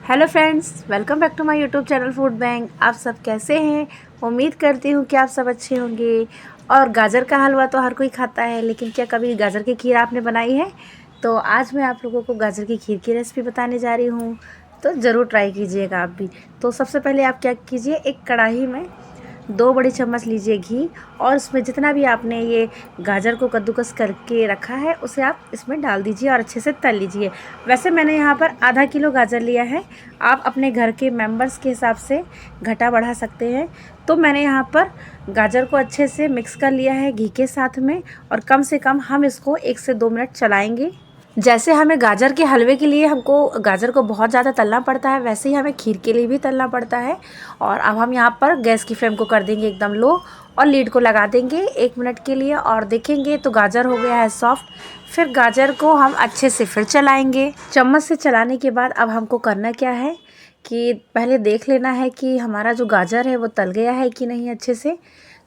Hello friends, welcome back to my YouTube channel food bank. आप सब कैसे हैं? उम्मीद करती हूँ कि आप सब अच्छे होंगे। और गाजर का हलवा तो हर कोई खाता है, लेकिन क्या कभी गाजर की खीर आपने बनाई है? तो आज मैं आप लोगों को गाजर की खीर की रेसिपी बताने जा रही हूँ, तो ज़रूर ट्राई कीजिएगा आप भी। तो सबसे पहले आप क्या कीजिए, एक कढ़ाई में 2 बड़ी चम्मच लीजिए घी, और उसमें जितना भी आपने ये गाजर को कद्दूकस करके रखा है उसे आप इसमें डाल दीजिए और अच्छे से तल लीजिए। वैसे मैंने यहाँ पर आधा किलो गाजर लिया है, आप अपने घर के मेंबर्स के हिसाब से घटा बढ़ा सकते हैं। तो मैंने यहाँ पर गाजर को अच्छे से मिक्स कर लिया है घी के साथ में, और कम से कम हम इसको 1 से 2 मिनट चलाएँगे। जैसे हमें गाजर के हलवे के लिए हमको गाजर को बहुत ज़्यादा तलना पड़ता है, वैसे ही हमें खीर के लिए भी तलना पड़ता है। और अब हम यहाँ पर गैस की फ्लेम को कर देंगे एकदम लो, और लीड को लगा देंगे 1 मिनट के लिए, और देखेंगे तो गाजर हो गया है सॉफ्ट। फिर गाजर को हम अच्छे से फिर चलाएंगे। चम्मच से चलाने के बाद अब हमको करना क्या है कि पहले देख लेना है कि हमारा जो गाजर है वो तल गया है कि नहीं अच्छे से।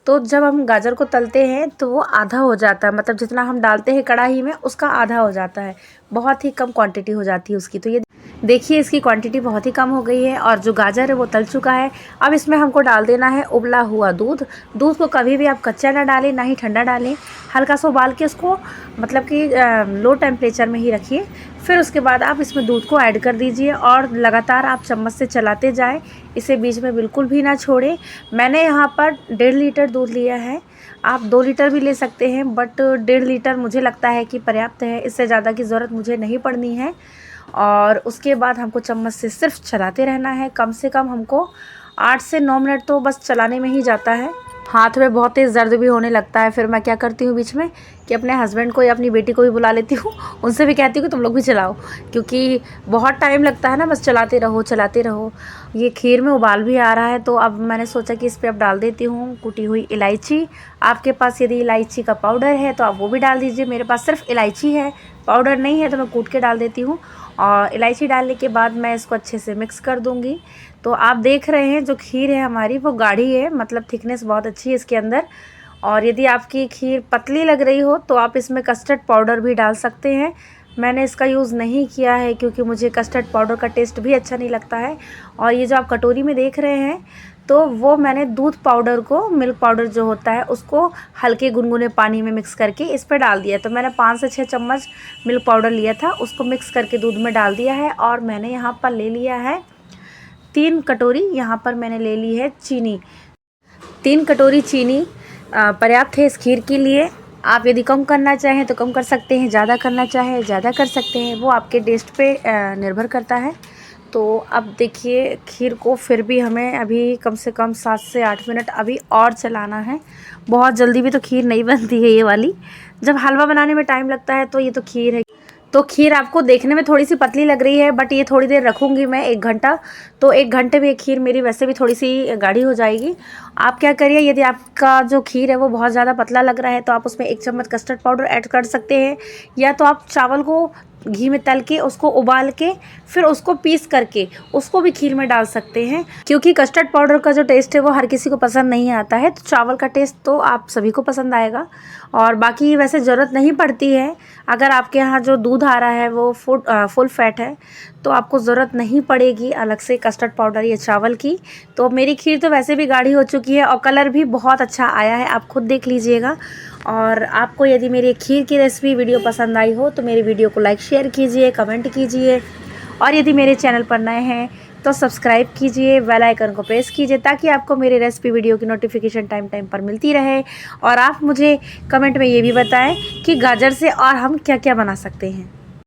तो जब हम गाजर को तलते हैं तो वो आधा हो जाता है, मतलब जितना हम डालते हैं कढ़ाई में उसका आधा हो जाता है, बहुत ही कम क्वांटिटी हो जाती है उसकी। तो ये देखिए, इसकी क्वांटिटी बहुत ही कम हो गई है और जो गाजर है वो तल चुका है। अब इसमें हमको डाल देना है उबला हुआ दूध। दूध को कभी भी आप कच्चा ना डालें, ना ही ठंडा डालें, हल्का सा उबाल के उसको मतलब कि लो टेम्परेचर में ही रखिए। फिर उसके बाद आप इसमें दूध को ऐड कर दीजिए और लगातार आप चम्मच से चलाते जाएं, इसे बीच में बिल्कुल भी ना छोड़ें। मैंने यहाँ पर 1.5 लीटर दूध लिया है, आप 2 लीटर भी ले सकते हैं, बट 1.5 लीटर मुझे लगता है कि पर्याप्त है, इससे ज़्यादा की ज़रूरत मुझे नहीं पड़नी है। और उसके बाद हमको चम्मच से सिर्फ चलाते रहना है। कम से कम हमको 8 से 9 मिनट तो बस चलाने में ही जाता है। हाथ में बहुत तेज़ दर्द भी होने लगता है। फिर मैं क्या करती हूँ बीच में कि अपने हस्बैंड को या अपनी बेटी को भी बुला लेती हूँ, उनसे भी कहती हूँ कि तुम लोग भी चलाओ, क्योंकि बहुत टाइम लगता है ना, बस चलाते रहो चलाते रहो। ये खीर में उबाल भी आ रहा है, तो अब मैंने सोचा कि इस पर अब डाल देती हूँ कुटी हुई इलायची। आपके पास यदि इलायची का पाउडर है तो आप वो भी डाल दीजिए। मेरे पास सिर्फ इलायची है, पाउडर नहीं है, तो मैं कूट के डाल देती हूँ। और इलायची डालने के बाद मैं इसको अच्छे से मिक्स कर दूँगी। तो आप देख रहे हैं जो खीर है हमारी वो गाढ़ी है, मतलब थिकनेस बहुत अच्छी है इसके अंदर। और यदि आपकी खीर पतली लग रही हो तो आप इसमें कस्टर्ड पाउडर भी डाल सकते हैं। मैंने इसका यूज़ नहीं किया है क्योंकि मुझे कस्टर्ड पाउडर का टेस्ट भी अच्छा नहीं लगता है। और ये जो आप कटोरी में देख रहे हैं, तो वो मैंने दूध पाउडर को, मिल्क पाउडर जो होता है, उसको हल्के गुनगुने पानी में मिक्स करके इस पर डाल दिया। तो मैंने 5 से 6 चम्मच मिल्क पाउडर लिया था, उसको मिक्स करके दूध में डाल दिया है। और मैंने यहाँ पर ले लिया है 3 कटोरी, यहाँ पर मैंने ले ली है चीनी। 3 कटोरी चीनी पर्याप्त है इस खीर के लिए। आप यदि कम करना चाहें तो कम कर सकते हैं, ज़्यादा करना चाहें ज़्यादा कर सकते हैं, वो आपके टेस्ट पे निर्भर करता है। तो अब देखिए, खीर को फिर भी हमें अभी कम से कम 7 से 8 मिनट अभी और चलाना है। बहुत जल्दी भी तो खीर नहीं बनती है ये वाली। जब हलवा बनाने में टाइम लगता है तो ये तो खीर है। तो खीर आपको देखने में थोड़ी सी पतली लग रही है, बट ये थोड़ी देर रखूँगी मैं, 1 घंटा। तो 1 घंटे में ये खीर मेरी वैसे भी थोड़ी सी गाढ़ी हो जाएगी। आप क्या करिए, यदि आपका जो खीर है वो बहुत ज़्यादा पतला लग रहा है तो आप उसमें 1 चम्मच कस्टर्ड पाउडर ऐड कर सकते हैं, या तो आप चावल को घी में तल के उसको उबाल के फिर उसको पीस करके उसको भी खीर में डाल सकते हैं। क्योंकि कस्टर्ड पाउडर का जो टेस्ट है वो हर किसी को पसंद नहीं आता है, तो चावल का टेस्ट तो आप सभी को पसंद आएगा। और बाकी वैसे ज़रूरत नहीं पड़ती है, अगर आपके यहाँ जो दूध आ रहा है वो फुल फैट है तो आपको ज़रूरत नहीं पड़ेगी अलग से कस्टर्ड पाउडर या चावल की। तो मेरी खीर तो वैसे भी गाढ़ी हो चुकी है और कलर भी बहुत अच्छा आया है, आप खुद देख लीजिएगा। और आपको यदि मेरी खीर की रेसिपी वीडियो पसंद आई हो तो मेरे वीडियो को लाइक शेयर कीजिए, कमेंट कीजिए, और यदि मेरे चैनल पर नए हैं तो सब्सक्राइब कीजिए, बेल आइकन को प्रेस कीजिए, ताकि आपको मेरे रेसिपी वीडियो की नोटिफिकेशन टाइम टाइम पर मिलती रहे। और आप मुझे कमेंट में ये भी बताएं कि गाजर से और हम क्या क्या बना सकते हैं।